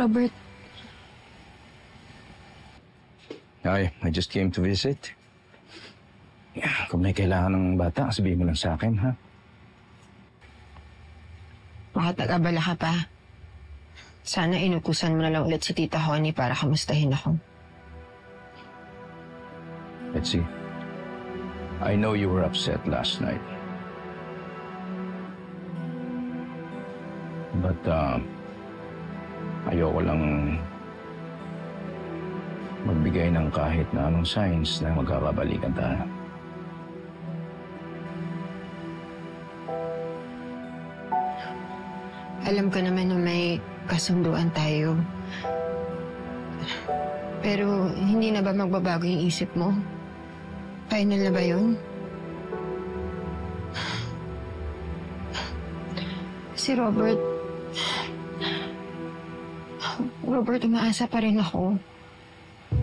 Robert. Hi, I just came to visit. Kung may kailangan ng bata, sabihin mo lang sa akin, ha? Baka tag-abala ka pa. Sana inutusan mo na lang ulit si Tita Honey para kamustahin ako. Let's see. I know you were upset last night. But, ayoko lang magbigay ng kahit na anong signs na magkakabalikan tayo. Alam ko naman na may kasunduan tayo. Pero hindi na ba magbabago yung isip mo? Final na ba yun? Si Robert, umaasa pa rin ako.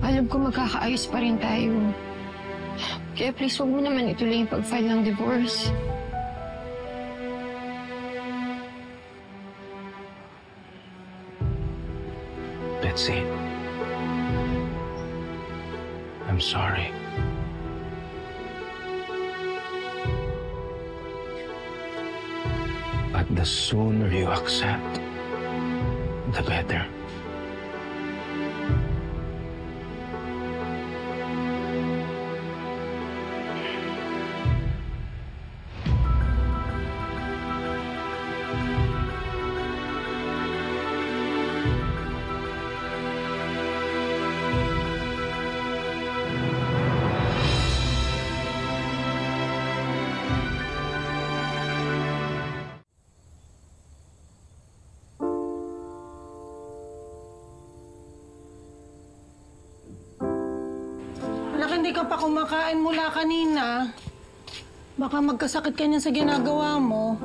Alam ko magkakaayos pa rin tayo. Kaya please, huwag mo naman ituloy yung pag-file ng divorce. Betsy, I'm sorry. But the sooner you accept, the better. Hindi ka pa kumakain mula kanina. Baka magkasakit ka niyan sa ginagawa mo.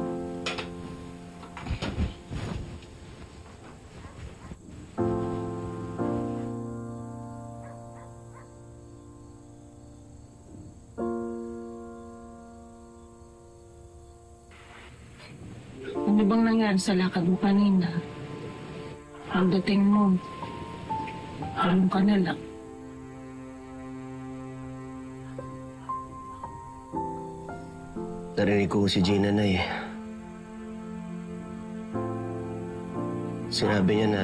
Ano bang nangyari sa lakad mo kanina? Pagdating mo, halong ka na lang. Narinig ko si Gina na eh. Sinabi niya na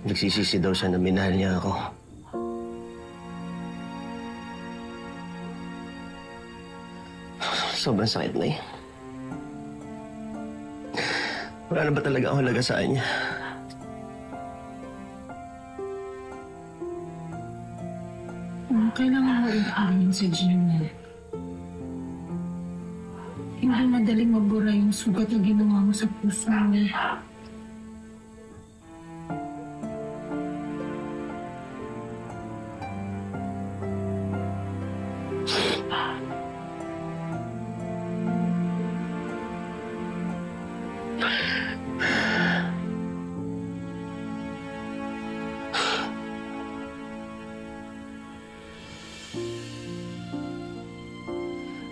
nagsisisi daw siya na minahal niya ako. Sobrang sakit na eh. Wala na ba talaga ako halaga sa kanya? Kailangan mo rin sa Gina. Hindi madaling mabura yung sugat na ginawa mo sa puso mo.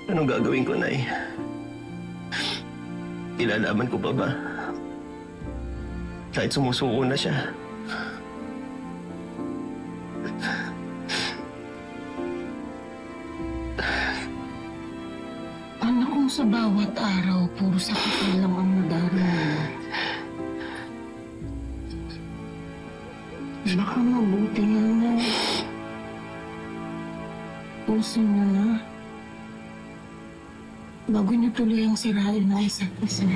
Anong gagawin ko, Nay? Ilalaban ko pa ba? Kahit sumusuko na siya. Paano kung sa bawat araw, puro sakit na lang ang nadarama mo? Baka mabuti nga na. Puso na. Bago niyo tuloy ang sirain na isa't isa.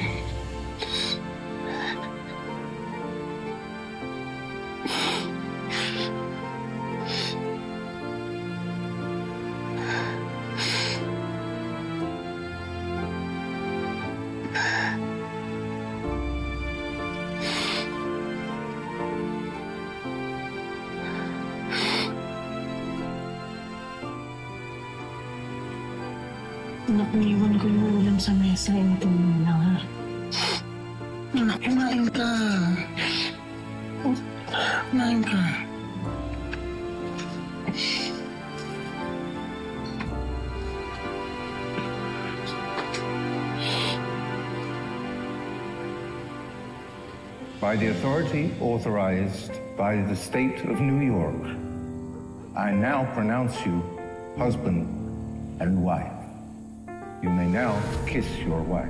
Anak, niwan ko yung ulam sa mesa. Ito mo lang, ha? Anak, kumain ka. Kumain ka. By the authority authorized by the state of New York, I now pronounce you husband and wife. You may now kiss your wife.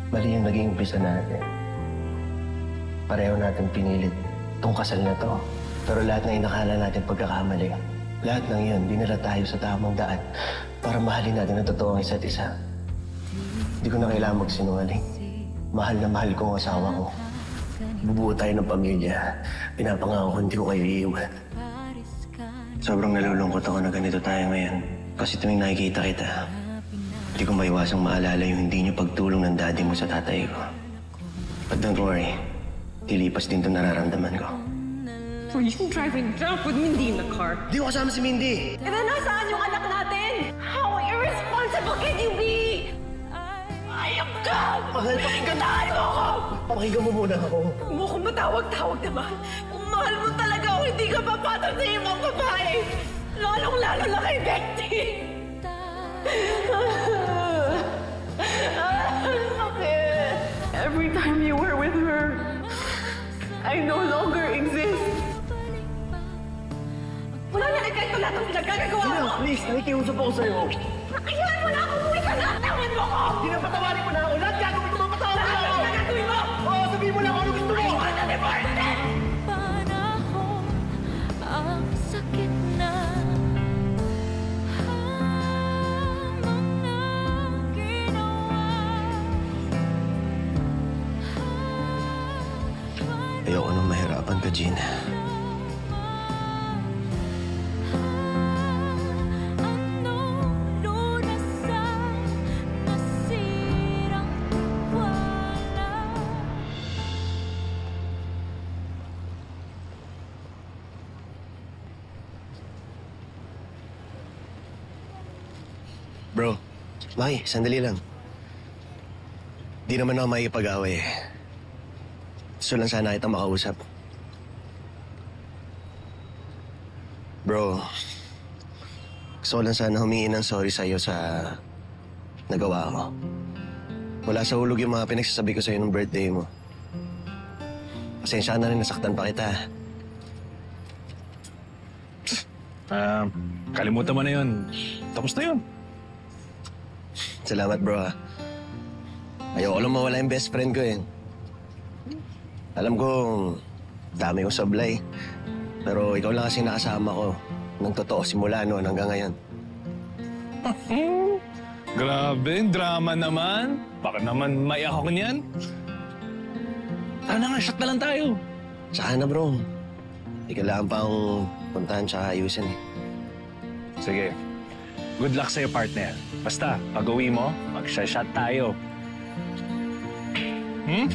Mali yung naging umpisa natin. Pareho natin pinilit tong kasal na to. Pero lahat na inakala natin pagkakamali. Lahat ng yun, dinala tayo sa tamang daan para mahalin natin ang totoo ang isa't isa. Hindi ko na kailangan magsinungaling. Mahal na mahal ko ang asawa ko. Bubuo tayo ng pamilya. Pinapangako ko hindi ko kayo iiwan. Sobrang nalulungkot ako na ganito tayo ngayon. Kasi tuwing nakikita kita, hindi ko maiwasang maalala yung hindi niyo pagtulong ng daddy mo sa tatay ko. But don't worry, tilipas din itong nararamdaman ko. Were you driving drunk with Mindy in the car? Di ko kasama si Mindy! And then nasaan yung anak natin? How irresponsible can you be? Ayok ka! Mahal, pakinggan tayo ako! Pakinggan mo muna ako. Huwag mo kong matawag-tawag naman. Kung mahal mo talaga ako, hindi ka papatag sa ibang babae. Lalong-lalo na kay Betty. Sakit. Every time you were with her, I no longer exist. Wala na rin kahit lahat ng pinagkagagawa mo! Please, nakikiusap ako sa'yo. Nakayaan mo na ako! Umuwi ka na! Tawan mo ko! Hindi na patawarin mo na ako. Lahat gagawin ko mapatawad mo ako. Ano gagawin mo? Oo, sabihin mo lang kung ano gusto mo. Iwan na divorce! Panahon ang sakit na hamang na ginawa. Ayoko nang mahirapan ka, Jean. Anong lunas sa nasirang wala. Bro, Maki, sandali lang. Di naman ako makikipag-away. Gusto lang sana kita makausap. Bro, gusto ko lang sana humingi ng sorry sa'yo sa nagawa ko. Wala sa hulog yung mga pinagsasabi ko sa'yo nung birthday mo. Pasensya na rin, nasaktan pa kita. Kalimutan mo na yun. Tapos na yun. Salamat, bro. Ayoko lang mawala yung best friend ko eh. Alam ko, dami kong sablay. Pero ikaw lang kasi nakasama ko ng totoo simula noon hanggang ngayon. Grabe, drama naman. Baka naman maiyak ako niyan. Tara na nga, shot na lang tayo. Saka na, bro. Kailangan pa akong puntahan tsaka ayusin eh. Sige. Good luck sa'yo, partner. Basta, pag-uwi mo, mag-shot tayo. Hmm?